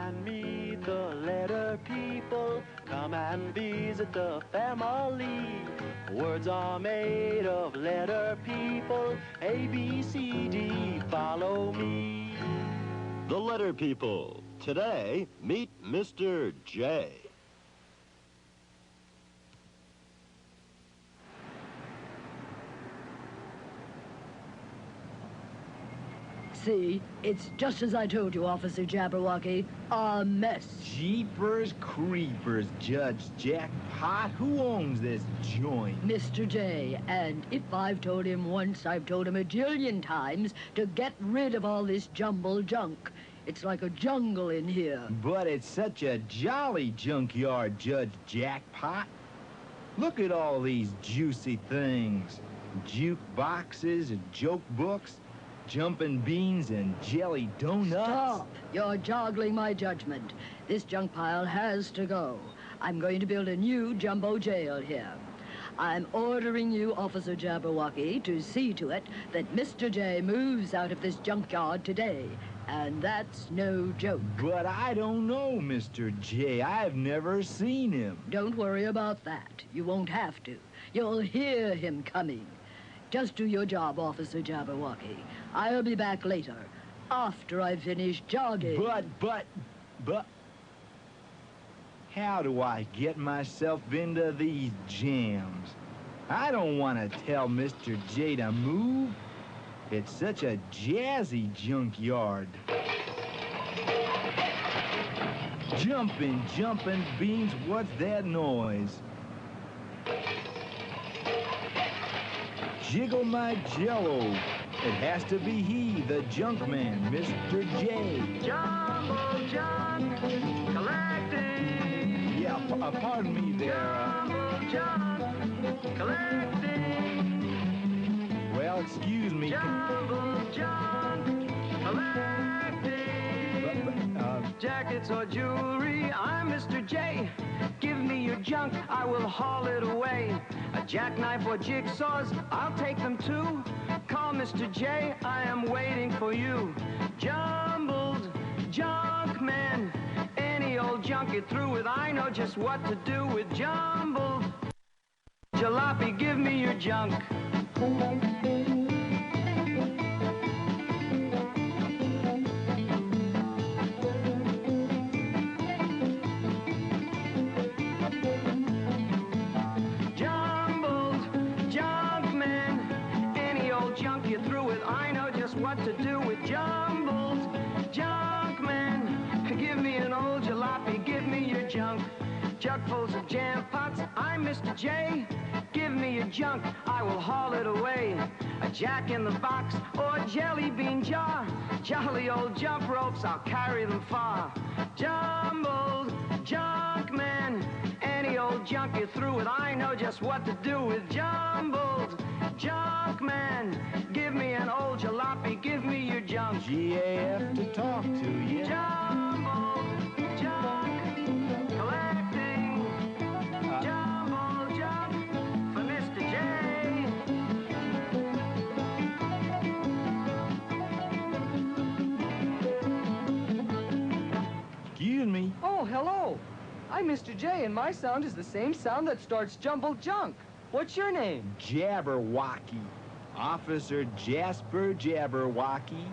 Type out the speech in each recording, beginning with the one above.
and meet the letter people. Come and visit the family. Words are made of letter people. A, B, C, D, follow me. The letter people. Today, meet Mr. J. See, it's just as I told you, Officer Jabberwocky. A mess. Jeepers creepers, Judge Jackpot. Who owns this joint? Mr. J. And if I've told him once, I've told him a jillion times to get rid of all this jumble junk. It's like a jungle in here. But it's such a jolly junkyard, Judge Jackpot. Look at all these juicy things. Jukeboxes and joke books. Jumping beans and jelly donuts. Stop! You're joggling my judgment. This junk pile has to go. I'm going to build a new jumbo jail here. I'm ordering you, Officer Jabberwocky, to see to it that Mr. J moves out of this junkyard today. And that's no joke. But I don't know Mr. J. I've never seen him. Don't worry about that. You won't have to. You'll hear him coming. Just do your job, Officer Jabberwocky. I'll be back later, after I finish jogging. But... How do I get myself into these jams? I don't want to tell Mr. J to move. It's such a jazzy junkyard. Jumping beans, what's that noise? Jiggle my jello. It has to be he, the junk man, Mr. J. Jumbo junk collecting. Yeah, pardon me there. Jumbo junk collecting. Well, excuse me. Jumbo junk collecting. Jackets or jewelry, I'm Mr. J. Give me your junk, I will haul it away. A jackknife or jigsaws, I'll take them too. Call Mr. J, I am waiting for you. Jumbled junk man, any old junk you're through with, I know just what to do with. Jumbled jalopy, give me your junk. What to do with jumbled junk man. Give me an old jalopy, give me your junk. Jugfuls of jam pots, I'm Mr. J. Give me your junk, I will haul it away. A jack in the box or jelly bean jar. Jolly old jump ropes, I'll carry them far. Jumbled junk man, any old junk you're through with, I know just what to do with. Jumbled junk man, give me an old jalopy, give me your junk. GAF to talk to you. Jumbo junk collecting. Jumbo junk for Mr. J. Excuse me. Oh, hello. I'm Mr. J, and my sound is the same sound that starts jumbled junk. What's your name? Jabberwocky. Officer Jasper Jabberwocky.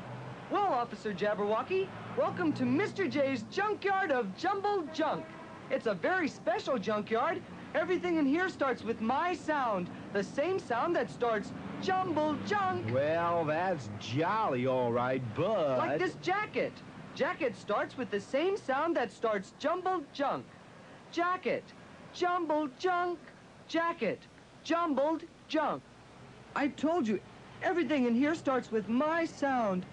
Well, Officer Jabberwocky, welcome to Mr. J's junkyard of jumbled junk. It's a very special junkyard. Everything in here starts with my sound, the same sound that starts jumbled junk. Well, that's jolly, all right, but... Like this jacket. Jacket starts with the same sound that starts jumbled junk. Jacket, jumbled junk, jacket, jumbled junk. I told you, everything in here starts with my sound.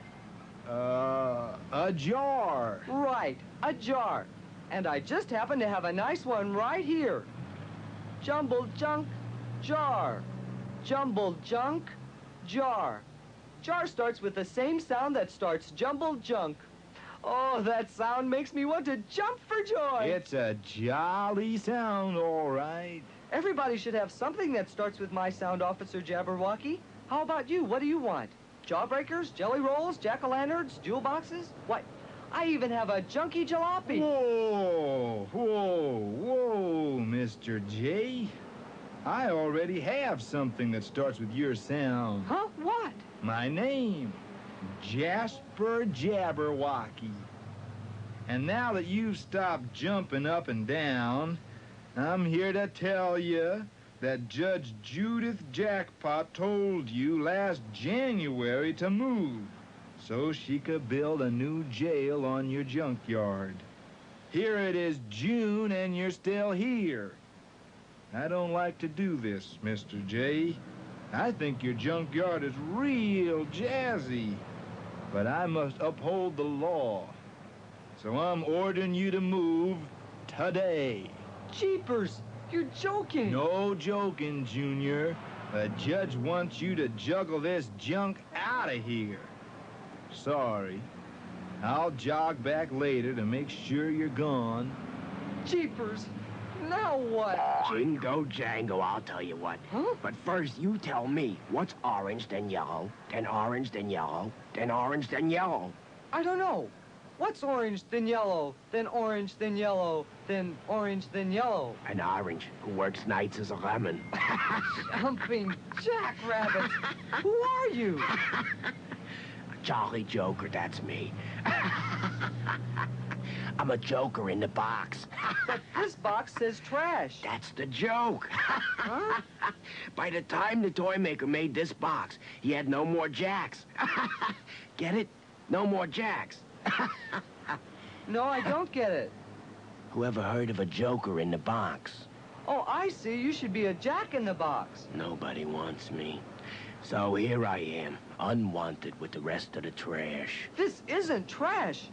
A jar. Right, a jar. And I just happen to have a nice one right here. Jumbled junk, jar. Jumbled junk, jar. Jar starts with the same sound that starts jumbled junk. Oh, that sound makes me want to jump for joy. It's a jolly sound, all right. Everybody should have something that starts with my sound, Officer Jabberwocky. How about you? What do you want? Jawbreakers, jelly rolls, jack-o'-lanterns, jewel boxes? Why, I even have a junky jalopy. Whoa, whoa, whoa, Mr. J. I already have something that starts with your sound. Huh? What? My name, Jasper Jabberwocky. And now that you've stopped jumping up and down, I'm here to tell you that Judge Judith Jackpot told you last January to move so she could build a new jail on your junkyard. Here it is June and you're still here. I don't like to do this, Mr. J. I think your junkyard is real jazzy, but I must uphold the law. So I'm ordering you to move today. Jeepers, you're joking. No joking, Junior. The judge wants you to juggle this junk out of here. Sorry. I'll jog back later to make sure you're gone. Jeepers, now what? Jingo jango, I'll tell you what. Huh? But first, you tell me what's orange, then yellow, then orange, then yellow, then orange, then yellow. I don't know. What's orange, then yellow, then orange, then yellow, then orange, then yellow? An orange who works nights as a lemon. Jumping jackrabbits. Who are you? Jolly Joker, that's me. I'm a joker in the box. But this box says trash. That's the joke. Huh? By the time the toy maker made this box, he had no more jacks. Get it? No more jacks. No, I don't get it. Whoever heard of a joker in the box? Oh, I see. You should be a jack in the box. Nobody wants me. So here I am, unwanted with the rest of the trash. This isn't trash.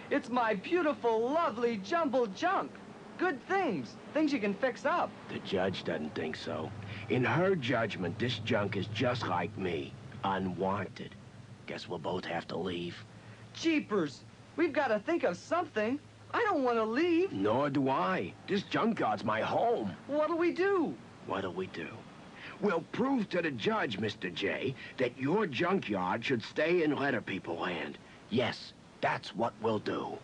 It's my beautiful, lovely jumbled junk. Good things. Things you can fix up. The judge doesn't think so. In her judgment, this junk is just like me, unwanted. Guess we'll both have to leave. Jeepers. We've got to think of something. I don't want to leave. Nor do I. This junkyard's my home. What'll we do? What'll we do? We'll prove to the judge, Mr. J, that your junkyard should stay in letter people land. Yes, that's what we'll do.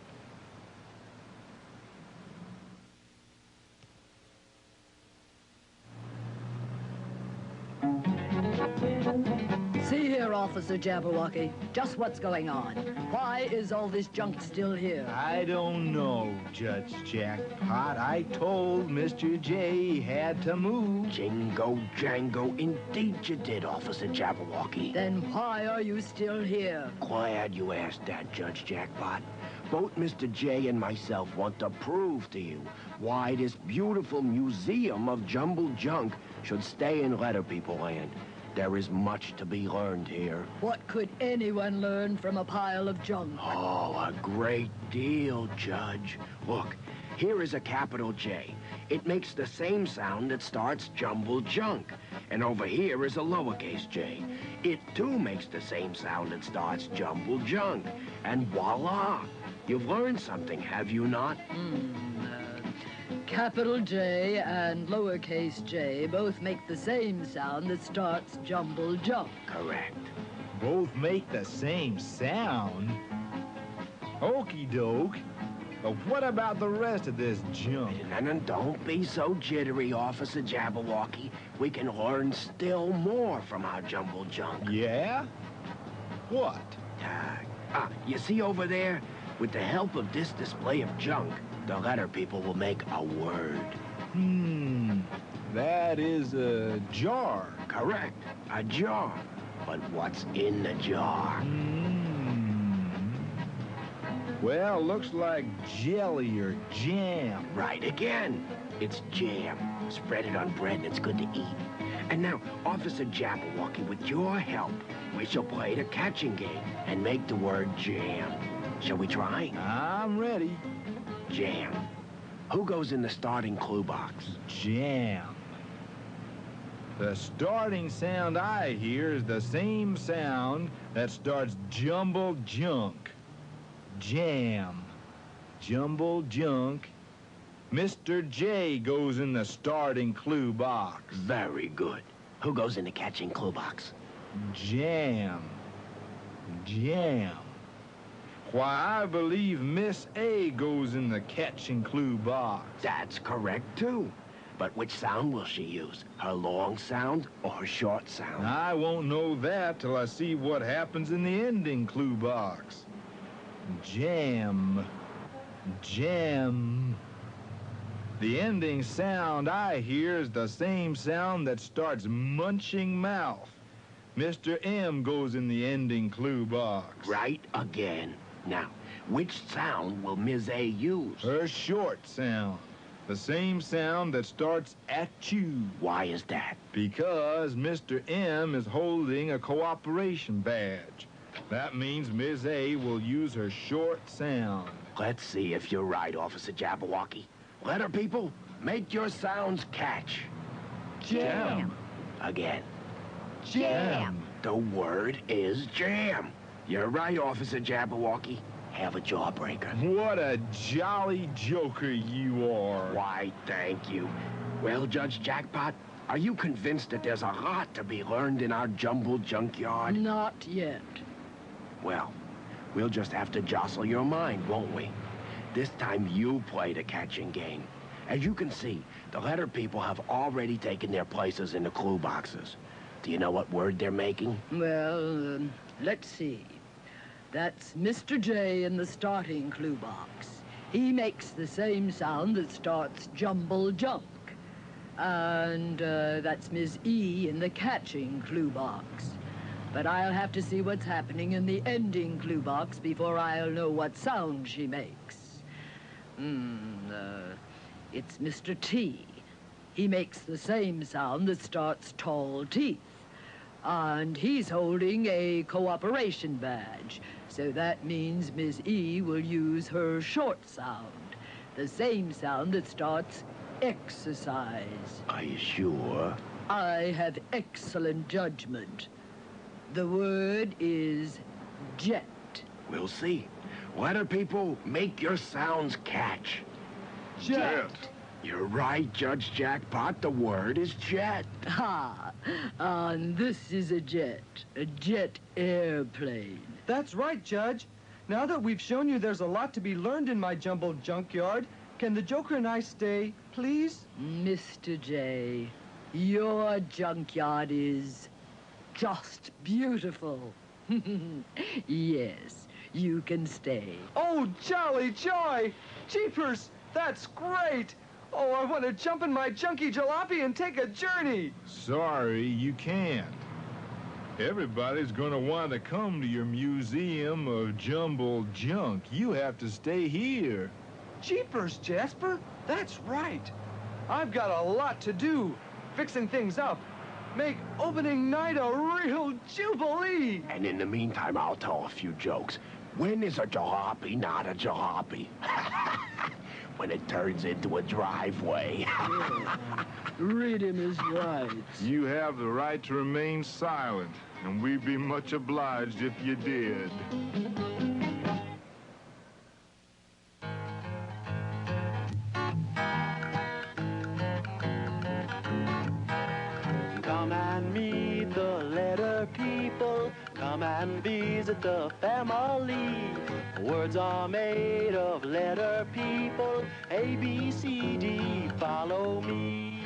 See here, Officer Jabberwocky. Just what's going on? Why is all this junk still here? I don't know, Judge Jackpot. I told Mr. J he had to move. Jingo jango, indeed you did, Officer Jabberwocky. Then why are you still here? Glad you asked that, Judge Jackpot. Both Mr. J and myself want to prove to you why this beautiful museum of jumbled junk should stay in letter people land. There is much to be learned here. What could anyone learn from a pile of junk? Oh, a great deal, Judge. Look, here is a capital J. It makes the same sound that starts jumbled junk. And over here is a lowercase j. It, too, makes the same sound that starts jumbled junk. And voila! You've learned something, have you not? Capital J and lowercase j both make the same sound that starts jumbled junk. Correct. Both make the same sound? Okie doke. But what about the rest of this junk? And don't be so jittery, Officer Jabberwocky. We can learn still more from our jumbled junk. Yeah? What? You see over there? With the help of this display of junk, the letter people will make a word. That is a jar. Correct, a jar. But what's in the jar? Well, looks like jelly or jam. Right again. It's jam. Spread it on bread and it's good to eat. And now, Officer Jabberwocky, with your help, we shall play the catching game and make the word jam. Shall we try? I'm ready. Jam. Who goes in the starting clue box? Jam. The starting sound I hear is the same sound that starts jumbled junk. Jam. Jumbled junk. Mr. J goes in the starting clue box. Very good. Who goes in the catching clue box? Jam. Jam. Why, I believe Miss A goes in the catch and clue box. That's correct, too. But which sound will she use? Her long sound or her short sound? I won't know that till I see what happens in the ending clue box. Jam. Jam. The ending sound I hear is the same sound that starts munching mouth. Mr. M goes in the ending clue box. Right again. Now, which sound will Ms. A use? Her short sound. The same sound that starts at you. Why is that? Because Mr. M is holding a cooperation badge. That means Ms. A will use her short sound. Let's see if you're right, Officer Jabberwocky. Letter people, make your sounds catch. Jam. Again. Jam. The word is jam. You're right, Officer Jabberwocky. Have a jawbreaker. What a jolly joker you are. Why, thank you. Well, Judge Jackpot, are you convinced that there's a lot to be learned in our jumbled junkyard? Not yet. Well, we'll just have to jostle your mind, won't we? This time you play the catching game. As you can see, the letter people have already taken their places in the clue boxes. Do you know what word they're making? Well, let's see. That's Mr. J in the starting clue box. He makes the same sound that starts jumble junk. And that's Ms. E in the catching clue box. But I'll have to see what's happening in the ending clue box before I'll know what sound she makes. It's Mr. T. He makes the same sound that starts tall teeth. And he's holding a cooperation badge. So that means Miss E will use her short sound. The same sound that starts exercise. Are you sure? I have excellent judgment. The word is jet. We'll see. Letter people, make your sounds catch. Jet. You're right, Judge Jackpot. The word is jet. Ha! And this is a jet airplane. That's right, Judge. Now that we've shown you there's a lot to be learned in my jumbled junkyard, can the Joker and I stay, please? Mr. J, your junkyard is just beautiful. Yes, you can stay. Oh, jolly joy! Jeepers, that's great! Oh, I want to jump in my junky jalopy and take a journey! Sorry, you can't. Everybody's gonna want to come to your museum of jumbled junk. You have to stay here. Jeepers, Jasper, that's right. I've got a lot to do, fixing things up. Make opening night a real jubilee. And in the meantime, I'll tell a few jokes. When is a jalopy not a jalopy? When it turns into a driveway. Rhythm is right. You have the right to remain silent, and we'd be much obliged if you did. Come and meet the letter people. Come and visit the family. Words are made of letter people. A, B, C, D, follow me.